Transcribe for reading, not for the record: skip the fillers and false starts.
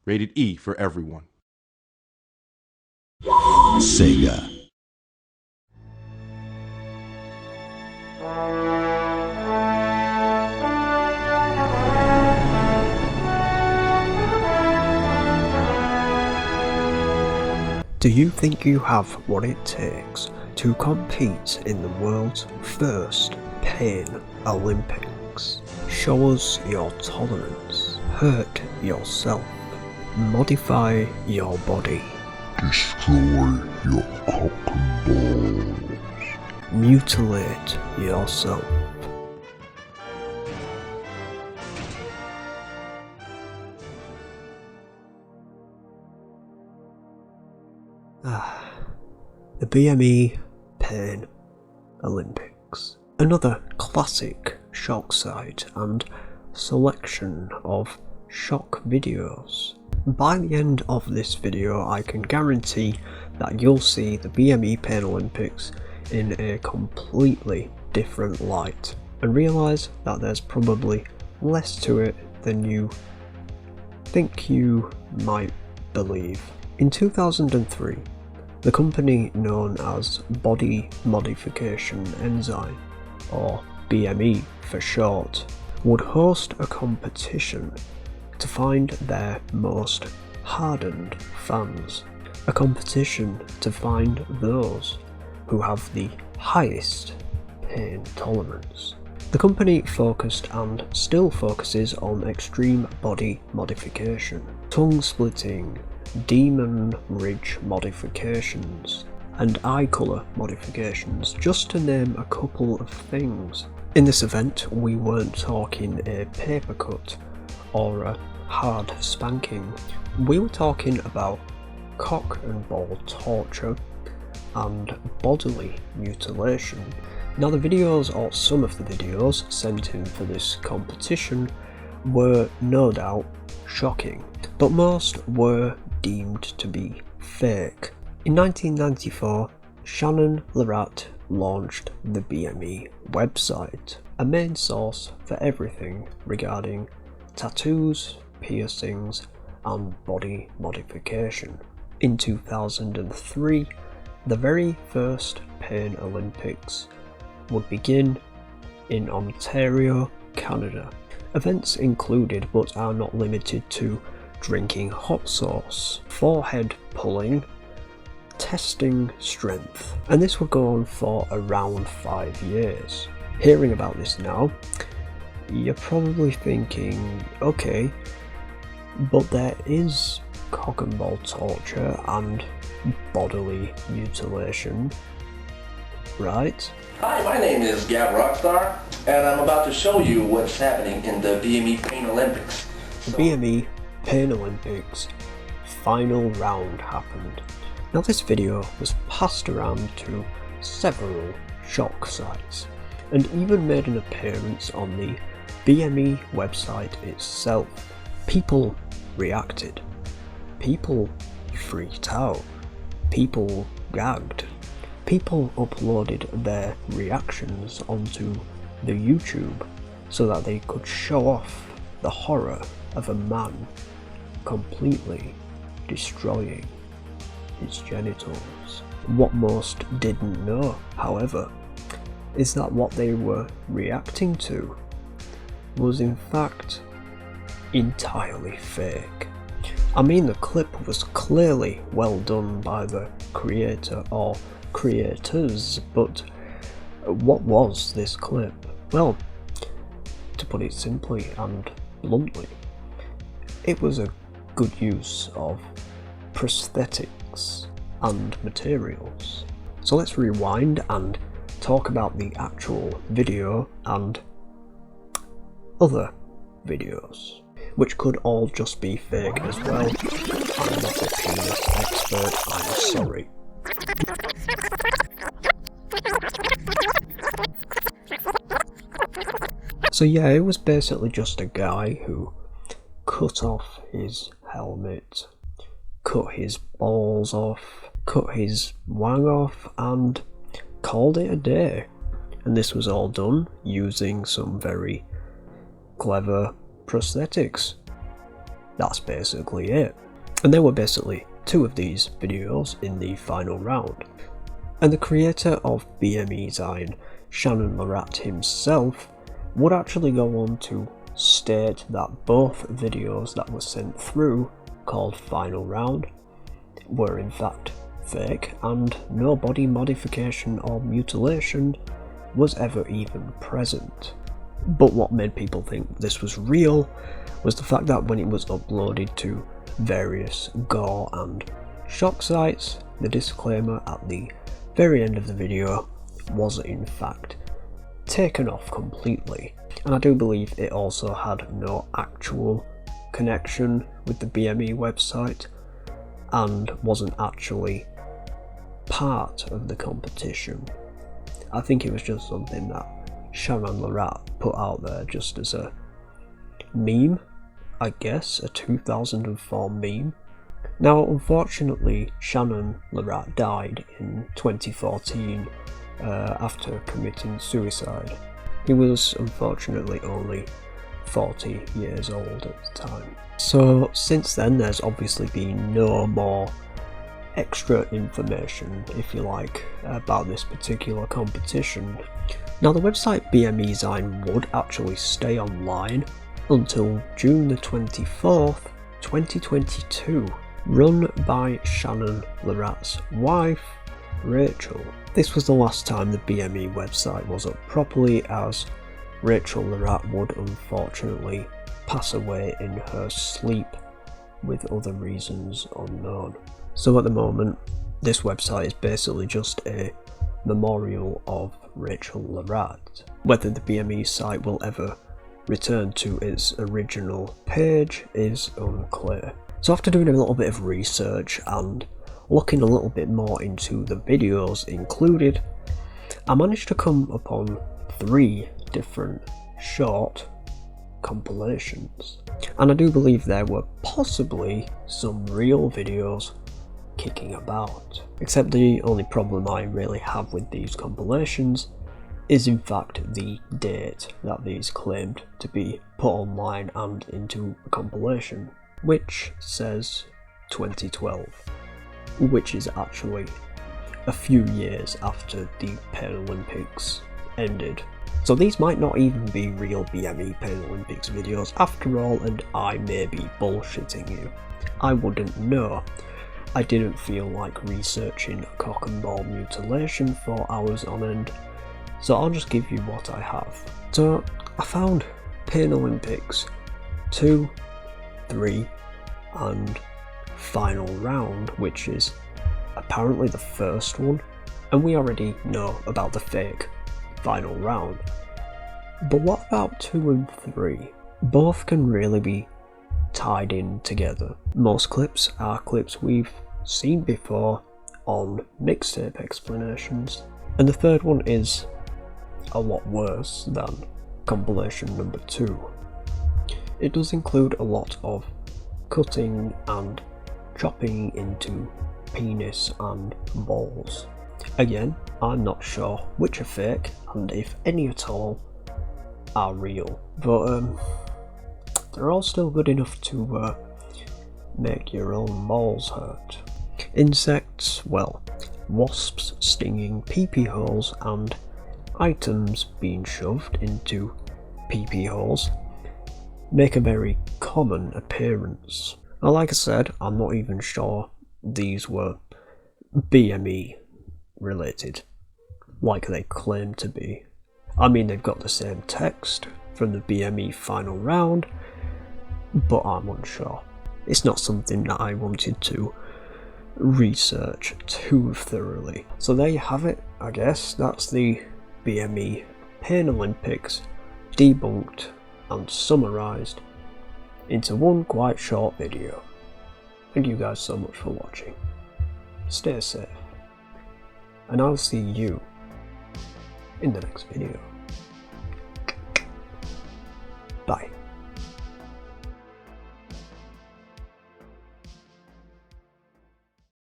Rated E for everyone. Sega. Do you think you have what it takes to compete in the world's first Pain Olympics? Show us your tolerance, hurt yourself, modify your body, destroy your cock and balls, mutilate yourself. The BME Pain Olympics. Another classic shock site and selection of shock videos. By the end of this video, I can guarantee that you'll see the BME Pain Olympics in a completely different light and realise that there's probably less to it than you think you might believe. In 2003, the company known as Body Modification Enzyme, or BME for short, would host a competition to find their most hardened fans. A competition to find those who have the highest pain tolerance. The company focused and still focuses on extreme body modification, tongue-splitting, demon ridge modifications, and eye colour modifications, just to name a couple of things. In this event, we weren't talking a paper cut or a hard spanking. We were talking about cock and ball torture and bodily mutilation. Now the videos, or some of the videos sent in for this competition, were no doubt shocking, but most were deemed to be fake. In 1994, Shannon Leratt launched the BME website, a main source for everything regarding tattoos, piercings, and body modification. In 2003, the very first Pain Olympics would begin in Ontario, Canada. Events included, but are not limited to, drinking hot sauce, forehead pulling, testing strength, and this would go on for around 5 years. Hearing about this now, you're probably thinking, okay, but there is cock and ball torture and bodily mutilation, right? Hi, my name is Gab Rockstar, and I'm about to show you what's happening in the BME Pain Olympics. The BME Pain Olympics final round happened. Now this video was passed around to several shock sites and even made an appearance on the BME website itself. People reacted, people freaked out, people gagged, people uploaded their reactions onto the YouTube so that they could show off the horror of a man completely destroying his genitals. What most didn't know, however, is that what they were reacting to was in fact entirely fake. I mean, the clip was clearly well done by the creator or creators, but what was this clip? Well, to put it simply and bluntly, it was a good use of prosthetics and materials. So let's rewind and talk about the actual video and other videos, which could all just be fake as well. I'm not a penis expert, I'm sorry. So yeah, it was basically just a guy who cut off his helmet, cut his balls off, cut his wang off, and called it a day. And this was all done using some very clever prosthetics. that's basically it. And there were basically 2 of these videos in the final round. And the creator of BME Zine, Shannon Larat himself, would actually go on to state that both videos that were sent through, called Final Round, were in fact fake, and no body modification or mutilation was ever even present. But what made people think this was real was the fact that when it was uploaded to various gore and shock sites, the disclaimer at the very end of the video was in fact taken off completely. And I do believe it also had no actual connection with the BME website and wasn't actually part of the competition. I think it was just something that Shannon Larat put out there just as a meme, I guess, a 2004 meme. Now, unfortunately, Shannon Larat died in 2014 after committing suicide. He was unfortunately only 40 years old at the time. So since then there's obviously been no more extra information, if you like, about this particular competition. Now the website BME Zine would actually stay online until June the 24th, 2022, run by Shannon Larat's wife, Rachel. This was the last time the BME website was up properly, as Rachel Larat would unfortunately pass away in her sleep with other reasons unknown. So at the moment, this website is basically just a memorial of Rachel Larat. Whether the BME site will ever return to its original page is unclear. So after doing a little bit of research and looking a little bit more into the videos included, I managed to come upon 3 different short compilations. And I do believe there were possibly some real videos kicking about. Except the only problem I really have with these compilations is in fact the date that these claimed to be put online and into a compilation, which says 2012, which is actually a few years after the Paralympics ended. So these might not even be real BME Paralympics videos after all, and I may be bullshitting you. I wouldn't know. I didn't feel like researching cock and ball mutilation for hours on end, so I'll just give you what I have. So I found Paralympics 2, 3 and Final Round, which is apparently the first one, and we already know about the fake Final Round. But what about 2 and 3? Both can really be tied in together. Most clips are clips we've seen before on mixtape explanations, and the third one is a lot worse than compilation number 2. It does include a lot of cutting and chopping into penis and balls. Again, I'm not sure which are fake and if any at all are real, but they're all still good enough to make your own balls hurt. Insects, well, wasps stinging pee-pee holes and items being shoved into pee-pee holes make a very common appearance. Now, like I said, I'm not even sure these were BME related, like they claim to be. I mean, they've got the same text from the BME Final Round, but I'm unsure. It's not something that I wanted to research too thoroughly. So there you have it, I guess. That's the BME Paralympics debunked and summarised into one quite short video. Thank you guys so much for watching. Stay safe, and I'll see you in the next video. Bye.